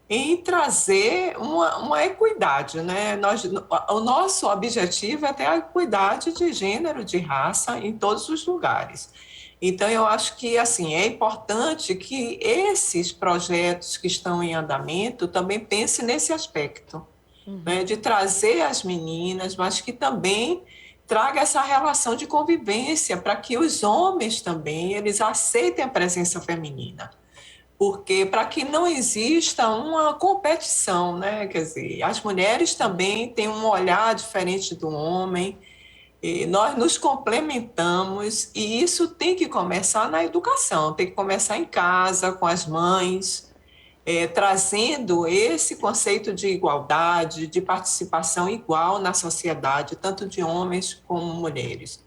em trazer uma equidade, né? O nosso objetivo é ter a equidade de gênero, de raça em todos os lugares. Então, eu acho que, assim, é importante que esses projetos que estão em andamento também pensem nesse aspecto. né, de trazer as meninas, mas que também traga essa relação de convivência para que os homens também eles aceitem a presença feminina. Porque para que não exista uma competição, né? Quer dizer, as mulheres também têm um olhar diferente do homem, e nós nos complementamos, e isso tem que começar na educação, tem que começar em casa, com as mães, trazendo esse conceito de igualdade, de participação igual na sociedade, tanto de homens como mulheres.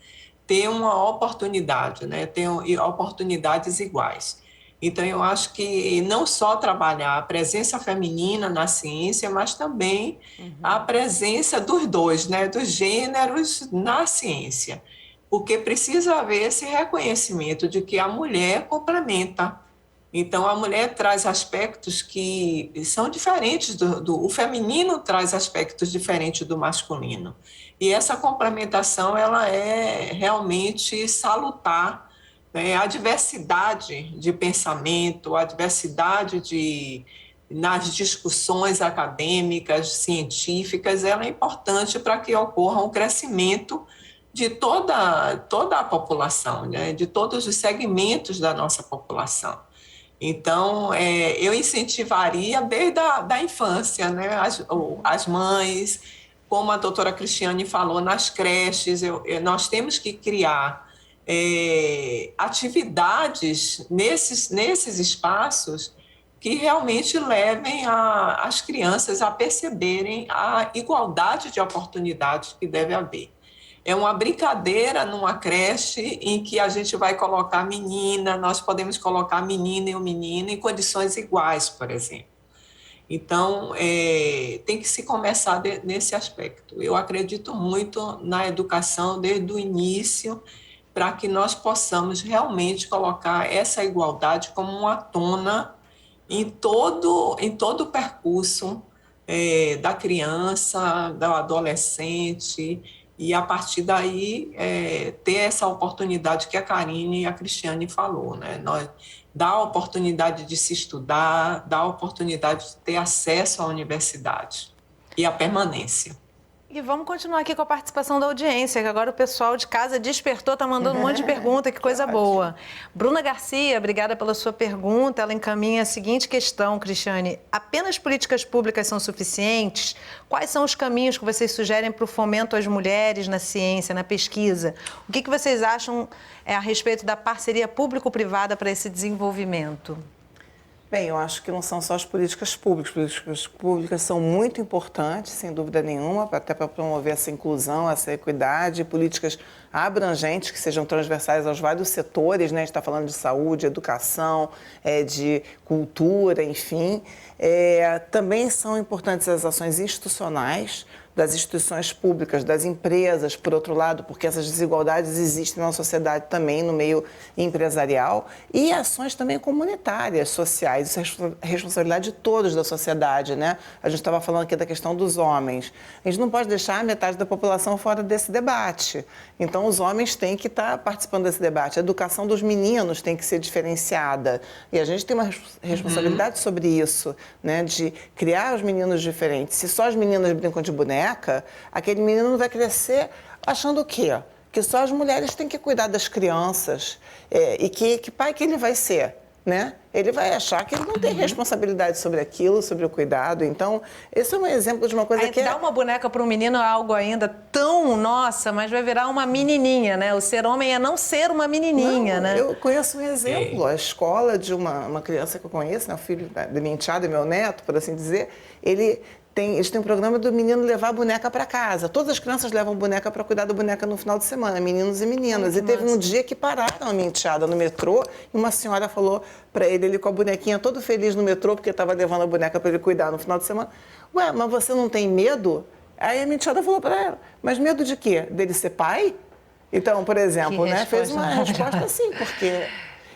Ter uma oportunidade, né? Ter oportunidades iguais. Então, eu acho que não só trabalhar a presença feminina na ciência, mas também a presença dos dois, né, dos gêneros na ciência, porque precisa haver esse reconhecimento de que a mulher complementa. Então, a mulher traz aspectos que são diferentes, o feminino traz aspectos diferentes do masculino. E essa complementação ela é realmente salutar. A diversidade de pensamento, a diversidade nas discussões acadêmicas, científicas, ela é importante para que ocorra um crescimento de toda a população, né? De todos os segmentos da nossa população. Então, eu incentivaria desde a infância, né? As mães, como a doutora Cristiane falou, nas creches, nós temos que criar atividades nesses espaços que realmente levem as crianças a perceberem a igualdade de oportunidades que deve haver. É uma brincadeira numa creche em que a gente vai colocar menina, nós podemos colocar a menina e o menino em condições iguais, por exemplo. Então, tem que se começar nesse aspecto. Eu acredito muito na educação desde o início, para que nós possamos realmente colocar essa igualdade como uma tona em todo o percurso da criança, do adolescente, e a partir daí ter essa oportunidade que a Karine e a Cristiane falou, né? Dar a oportunidade de se estudar, dar a oportunidade de ter acesso à universidade e à permanência. E vamos continuar aqui com a participação da audiência, que agora o pessoal de casa despertou, está mandando um monte de pergunta, que coisa boa. Bruna Garcia, obrigada pela sua pergunta. Ela encaminha a seguinte questão, Cristiane. Apenas políticas públicas são suficientes? Quais são os caminhos que vocês sugerem para o fomento às mulheres na ciência, na pesquisa? O que vocês acham a respeito da parceria público-privada para esse desenvolvimento? Bem, eu acho que não são só as políticas públicas. As políticas públicas são muito importantes, sem dúvida nenhuma, até para promover essa inclusão, essa equidade, políticas abrangentes que sejam transversais aos vários setores, né? A gente está falando de saúde, educação, de cultura, enfim. Também são importantes as ações institucionais, das instituições públicas, das empresas, por outro lado, porque essas desigualdades existem na sociedade também, no meio empresarial, e ações também comunitárias, sociais. Isso é responsabilidade de todos da sociedade, né? A gente estava falando aqui da questão dos homens. A gente não pode deixar metade da população fora desse debate. Então, os homens têm que estar participando desse debate. A educação dos meninos tem que ser diferenciada. E a gente tem uma responsabilidade sobre isso, né? De criar os meninos diferentes. Se só as meninas brincam de boneca, aquele menino vai crescer achando o quê? Que só as mulheres têm que cuidar das crianças. E que pai que ele vai ser, né? Ele vai achar que ele não tem responsabilidade sobre aquilo, sobre o cuidado. Então, esse é um exemplo de uma coisa que... Dar uma boneca para um menino é algo ainda tão, nossa, mas vai virar uma menininha, né? O ser homem é não ser uma menininha, né? Eu conheço um exemplo, a escola de uma criança que eu conheço, né? O filho da minha enteada, meu neto, por assim dizer, eles têm um programa do menino levar a boneca para casa. Todas as crianças levam boneca para cuidar da boneca no final de semana, meninos e meninas. E teve um dia que pararam a minha enteada no metrô e uma senhora falou para ele com a bonequinha todo feliz no metrô, porque estava levando a boneca para ele cuidar no final de semana. Ué, mas você não tem medo? Aí a minha enteada falou para ela, mas medo de quê? Dele ser pai? Então, por exemplo, né, fez uma resposta assim, porque...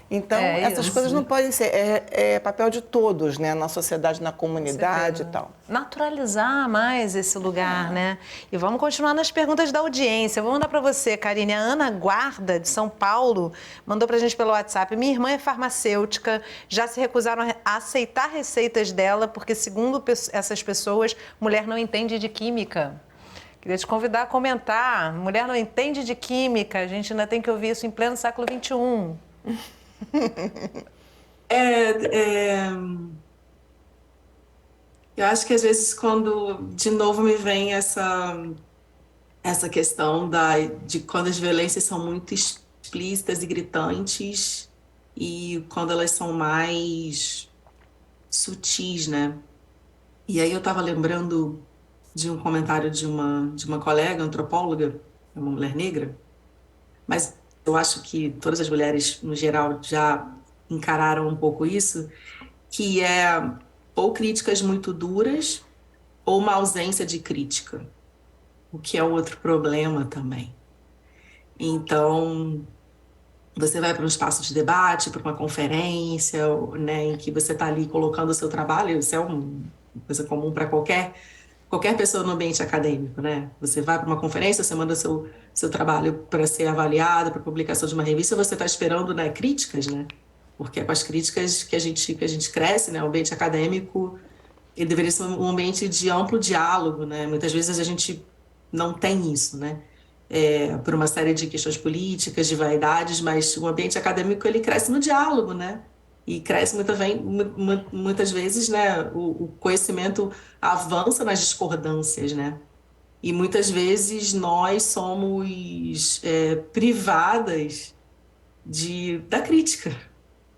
Então, essas coisas não podem ser. É papel de todos, né? Na sociedade, na comunidade e tal. Naturalizar mais esse lugar, né? E vamos continuar nas perguntas da audiência. Vou mandar para você, Karine. A Ana Guarda, de São Paulo, mandou para a gente pelo WhatsApp. Minha irmã é farmacêutica, já se recusaram a aceitar receitas dela, porque, segundo essas pessoas, mulher não entende de química. Queria te convidar a comentar. Mulher não entende de química. A gente ainda tem que ouvir isso em pleno século XXI. Eu acho que às vezes quando de novo me vem essa questão de quando as violências são muito explícitas e gritantes e quando elas são mais sutis, né? E aí eu estava lembrando de um comentário de uma colega antropóloga, uma mulher negra, mas eu acho que todas as mulheres, no geral, já encararam um pouco isso, que é ou críticas muito duras ou uma ausência de crítica, o que é outro problema também. Então, você vai para um espaço de debate, para uma conferência, né, em que você está ali colocando o seu trabalho, isso é uma coisa comum para qualquer pessoa no ambiente acadêmico, né? Você vai para uma conferência, você manda seu trabalho para ser avaliado, para publicação de uma revista, você está esperando, né, críticas, né? Porque é com as críticas que a gente cresce, né? O ambiente acadêmico, ele deveria ser um ambiente de amplo diálogo, né? Muitas vezes a gente não tem isso, né? Por uma série de questões políticas, de vaidades, mas o ambiente acadêmico, ele cresce no diálogo, né? E cresce muitas vezes, né? O conhecimento avança nas discordâncias, né? E muitas vezes nós somos privadas da crítica,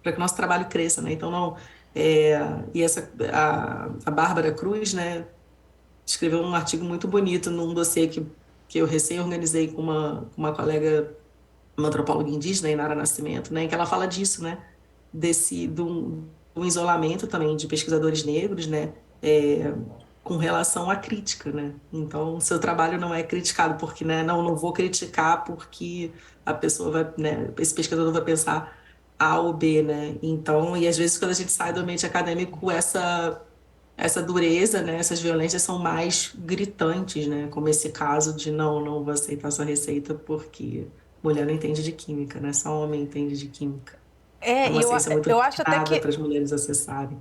para que o nosso trabalho cresça, né? Então, não... a Bárbara Cruz, né, escreveu um artigo muito bonito num dossiê que eu recém-organizei com uma colega, uma antropóloga indígena, Inara Nascimento, né, em que ela fala disso, né? Do isolamento também de pesquisadores negros, né, com relação à crítica, né? Então, o seu trabalho não é criticado porque, né, não vou criticar porque a pessoa vai, né, esse pesquisador vai pensar A ou B, né? Então, e às vezes quando a gente sai do ambiente acadêmico, essa dureza, né, essas violências são mais gritantes, né? Como esse caso de não vou aceitar sua receita porque mulher não entende de química, né? Só homem entende de química. É uma ciência muito limitada para as mulheres acessarem.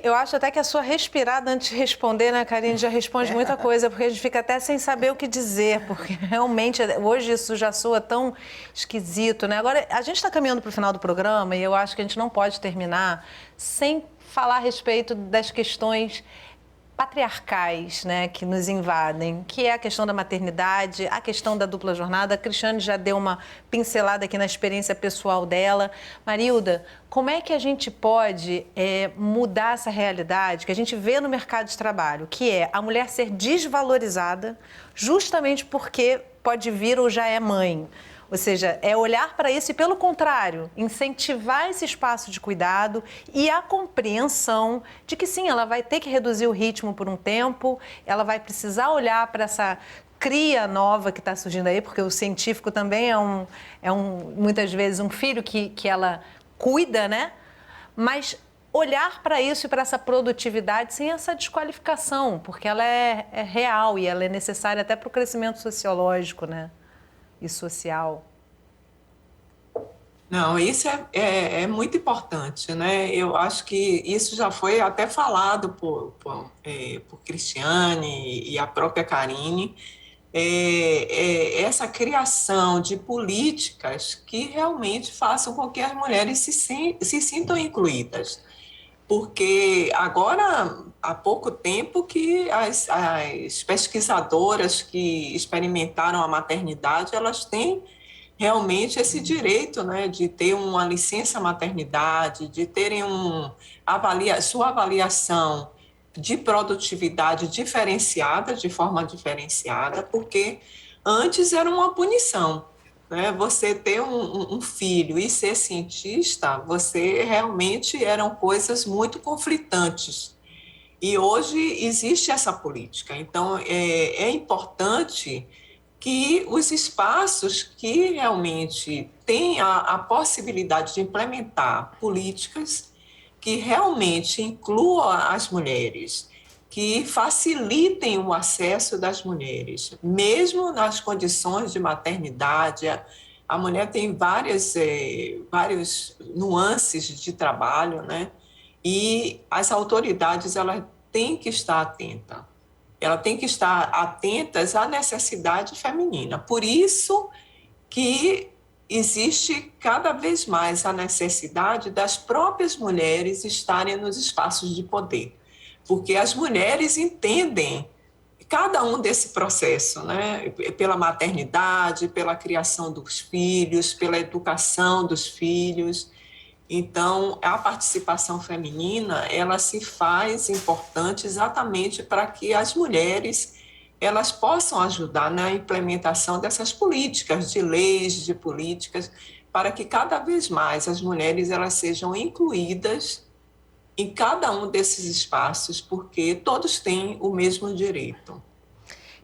Eu acho até que a sua respirada antes de responder, né, Karine, já responde muita coisa, porque a gente fica até sem saber o que dizer, porque realmente hoje isso já soa tão esquisito, né? Agora, a gente está caminhando para o final do programa e eu acho que a gente não pode terminar sem falar a respeito das questões patriarcais, né, que nos invadem, que é a questão da maternidade, a questão da dupla jornada. A Cristiane já deu uma pincelada aqui na experiência pessoal dela. Marilda, como é que a gente pode mudar essa realidade que a gente vê no mercado de trabalho, que é a mulher ser desvalorizada justamente porque pode vir ou já é mãe? Ou seja, é olhar para isso e, pelo contrário, incentivar esse espaço de cuidado e a compreensão de que, sim, ela vai ter que reduzir o ritmo por um tempo, ela vai precisar olhar para essa cria nova que está surgindo aí, porque o científico também muitas vezes, um filho que ela cuida, né? Mas olhar para isso e para essa produtividade sem essa desqualificação, porque ela é real e ela é necessária até para o crescimento sociológico, né? E social. Não, isso é muito importante, né? Eu acho que isso já foi até falado por Cristiane e a própria Karine, essa criação de políticas que realmente façam com que as mulheres se sintam incluídas. Porque agora, há pouco tempo que as pesquisadoras que experimentaram a maternidade, elas têm realmente esse direito, né, de ter uma licença maternidade, de terem sua avaliação de produtividade diferenciada, de forma diferenciada, porque antes era uma punição. Você ter um filho e ser cientista, você realmente eram coisas muito conflitantes. E hoje existe essa política. Então, é importante que os espaços que realmente têm a possibilidade de implementar políticas que realmente incluam as mulheres, que facilitem o acesso das mulheres, mesmo nas condições de maternidade. A mulher tem várias nuances de trabalho, né? E as autoridades elas têm que estar atentas. Elas têm que estar atentas à necessidade feminina. Por isso que existe cada vez mais a necessidade das próprias mulheres estarem nos espaços de poder, porque as mulheres entendem cada um desse processo, né? Pela maternidade, pela criação dos filhos, pela educação dos filhos. Então, a participação feminina, ela se faz importante exatamente para que as mulheres elas possam ajudar na implementação dessas políticas, de leis, de políticas, para que cada vez mais as mulheres elas sejam incluídas em cada um desses espaços, porque todos têm o mesmo direito.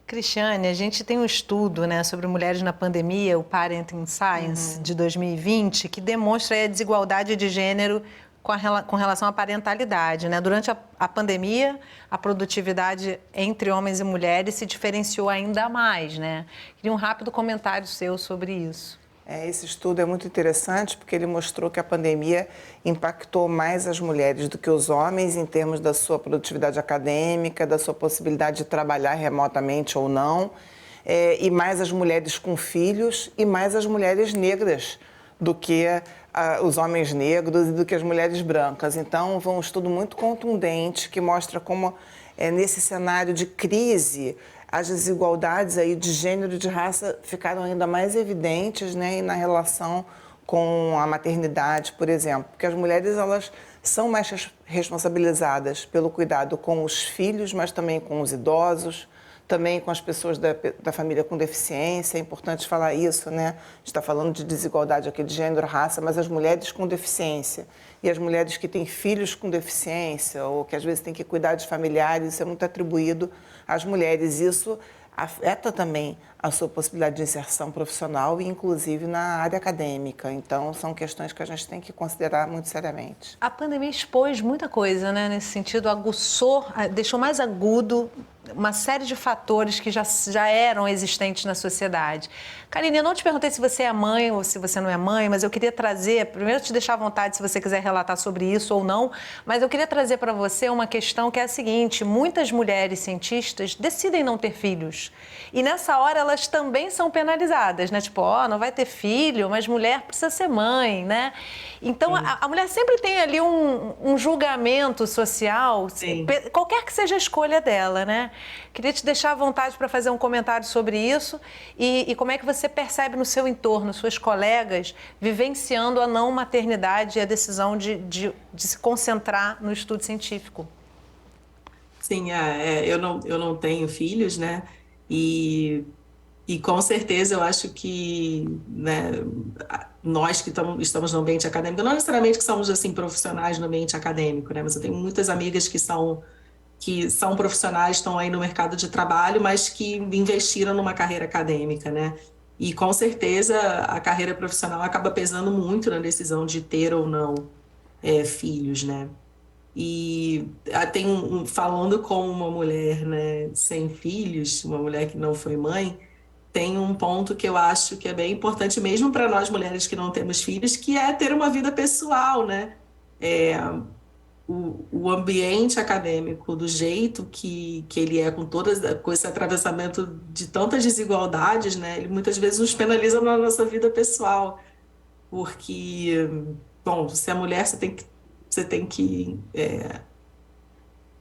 Cristiane, a gente tem um estudo, né, sobre mulheres na pandemia, o Parenting Science, de 2020, que demonstra a desigualdade de gênero com relação à parentalidade, né? Durante a pandemia, a produtividade entre homens e mulheres se diferenciou ainda mais, né? Queria um rápido comentário seu sobre isso. Esse estudo é muito interessante porque ele mostrou que a pandemia impactou mais as mulheres do que os homens em termos da sua produtividade acadêmica, da sua possibilidade de trabalhar remotamente ou não, e mais as mulheres com filhos e mais as mulheres negras do que os homens negros e do que as mulheres brancas. Então, foi um estudo muito contundente que mostra como, nesse cenário de crise, as desigualdades aí de gênero e de raça ficaram ainda mais evidentes, né, e na relação com a maternidade, por exemplo, porque as mulheres elas são mais responsabilizadas pelo cuidado com os filhos, mas também com os idosos, também com as pessoas da família com deficiência. É importante falar isso, né? A gente está falando de desigualdade aqui de gênero, raça, mas as mulheres com deficiência e as mulheres que têm filhos com deficiência ou que às vezes têm que cuidar de familiares, isso é muito atribuído às mulheres. Isso afeta também a sua possibilidade de inserção profissional e, inclusive, na área acadêmica. Então, são questões que a gente tem que considerar muito seriamente. A pandemia expôs muita coisa, né? Nesse sentido, aguçou, deixou mais agudo uma série de fatores que já eram existentes na sociedade. Karine, eu não te perguntei se você é mãe ou se você não é mãe, mas eu queria trazer, primeiro te deixar à vontade se você quiser relatar sobre isso ou não, mas eu queria trazer para você uma questão que é a seguinte: muitas mulheres cientistas decidem não ter filhos e nessa hora elas também são penalizadas, né? Tipo, não vai ter filho, mas mulher precisa ser mãe, né? Então, a mulher sempre tem ali um julgamento social, qualquer que seja a escolha dela, né? Queria te deixar à vontade para fazer um comentário sobre isso e como é que você percebe no seu entorno, suas colegas, vivenciando a não maternidade e a decisão de se concentrar no estudo científico. Sim, eu não tenho filhos, né? E com certeza eu acho que, né, nós que estamos no ambiente acadêmico, não necessariamente que somos assim profissionais no ambiente acadêmico, né? Mas eu tenho muitas amigas que são profissionais, estão aí no mercado de trabalho, mas que investiram numa carreira acadêmica, né? E com certeza a carreira profissional acaba pesando muito na decisão de ter ou não filhos, né? E falando com uma mulher, né, sem filhos, uma mulher que não foi mãe, tem um ponto que eu acho que é bem importante mesmo para nós mulheres que não temos filhos, que é ter uma vida pessoal, né? O ambiente acadêmico, do jeito que ele é, com esse atravessamento de tantas desigualdades, né, ele muitas vezes nos penaliza na nossa vida pessoal, porque, bom, se é mulher, você tem que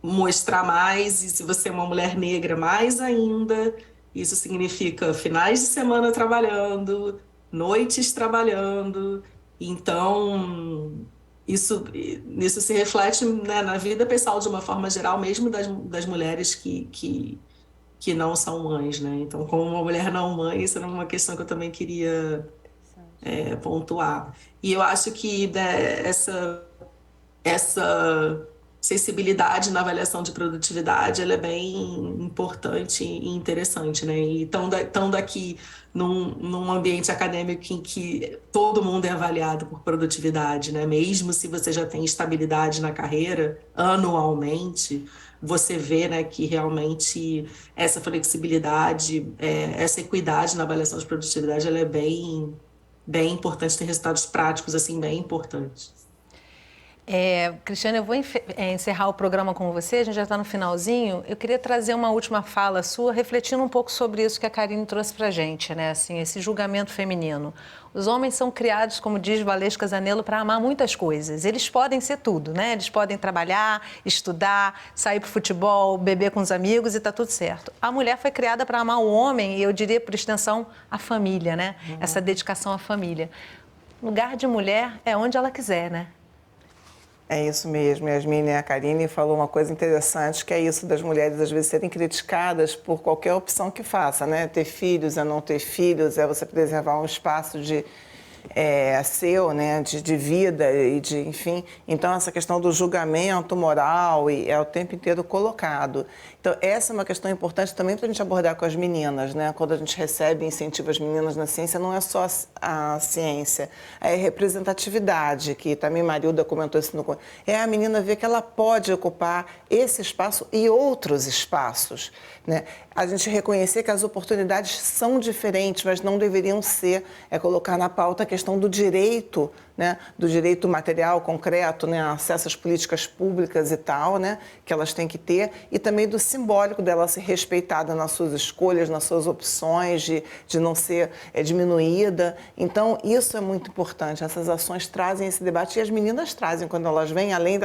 mostrar mais, e se você é uma mulher negra, mais ainda. Isso significa finais de semana trabalhando, noites trabalhando. Então, isso se reflete, né, na vida pessoal de uma forma geral, mesmo das mulheres que não são mães, né? Então, como uma mulher não mãe, isso era uma questão que eu também queria pontuar. E eu acho que, né, sensibilidade na avaliação de produtividade, ela é bem importante e interessante, né? E estando aqui num ambiente acadêmico em que todo mundo é avaliado por produtividade, né? Mesmo se você já tem estabilidade na carreira, anualmente, você vê, né, que realmente essa flexibilidade, essa equidade na avaliação de produtividade, ela é bem importante, tem resultados práticos, assim, bem importantes. Cristiane, eu vou encerrar o programa com você, a gente já está no finalzinho. Eu queria trazer uma última fala sua, refletindo um pouco sobre isso que a Karine trouxe para a gente, né? Assim, esse julgamento feminino. Os homens são criados, como diz Valesca Zanello, para amar muitas coisas. Eles podem ser tudo, né? Eles podem trabalhar, estudar, sair para o futebol, beber com os amigos e está tudo certo. A mulher foi criada para amar o homem e, eu diria, por extensão, a família, né? Essa dedicação à família. Lugar de mulher é onde ela quiser, né? É isso mesmo, Yasmine. A Karine falou uma coisa interessante, que é isso das mulheres às vezes serem criticadas por qualquer opção que faça, né? Ter filhos, é não ter filhos, é você preservar um espaço seu, né, de vida e de, enfim. Então, essa questão do julgamento moral é o tempo inteiro colocado. Então, essa é uma questão importante também para a gente abordar com as meninas, né? Quando a gente recebe e incentiva as meninas na ciência, não é só a ciência, é a representatividade, que também Marilda comentou isso é a menina ver que ela pode ocupar esse espaço e outros espaços, né? A gente reconhecer que as oportunidades são diferentes, mas não deveriam ser, colocar na pauta a questão do direito, né, do direito material, concreto, né, acesso às políticas públicas e tal, né, que elas têm que ter, e também do simbólico dela ser respeitada nas suas escolhas, nas suas opções, de não ser diminuída. Então, isso é muito importante. Essas ações trazem esse debate, e as meninas trazem quando elas vêm, além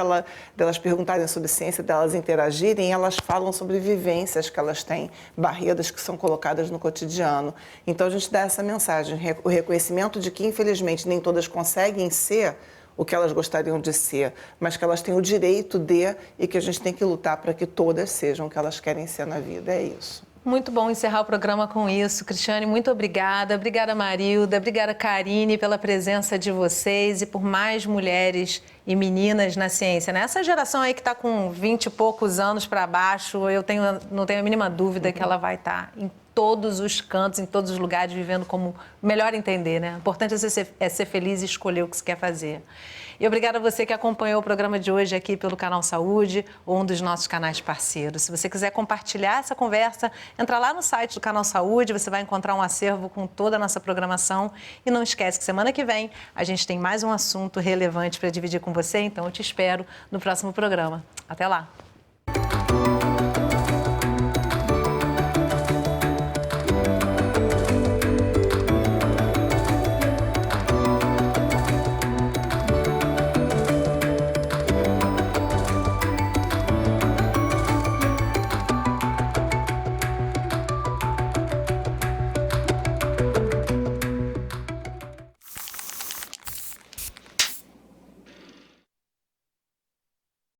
delas perguntarem sobre ciência, delas interagirem, elas falam sobre vivências que elas têm, barreiras que são colocadas no cotidiano. Então, a gente dá essa mensagem, o reconhecimento de que, infelizmente, nem todas conseguem ser o que elas gostariam de ser, mas que elas têm o direito de, e que a gente tem que lutar para que todas sejam o que elas querem ser na vida. É isso. Muito bom encerrar o programa com isso. Cristiane, muito obrigada. Obrigada, Marilda. Obrigada, Karine, pela presença de vocês e por mais mulheres e meninas na ciência, né? Essa geração aí que está com 20 e poucos anos para baixo, não tenho a mínima dúvida que ela vai estar em todos os cantos, em todos os lugares, vivendo como melhor entender, né? O importante é ser feliz e escolher o que se quer fazer. E obrigada a você que acompanhou o programa de hoje aqui pelo Canal Saúde ou um dos nossos canais parceiros. Se você quiser compartilhar essa conversa, entra lá no site do Canal Saúde, você vai encontrar um acervo com toda a nossa programação. E não esquece que semana que vem a gente tem mais um assunto relevante para dividir com você, então eu te espero no próximo programa. Até lá!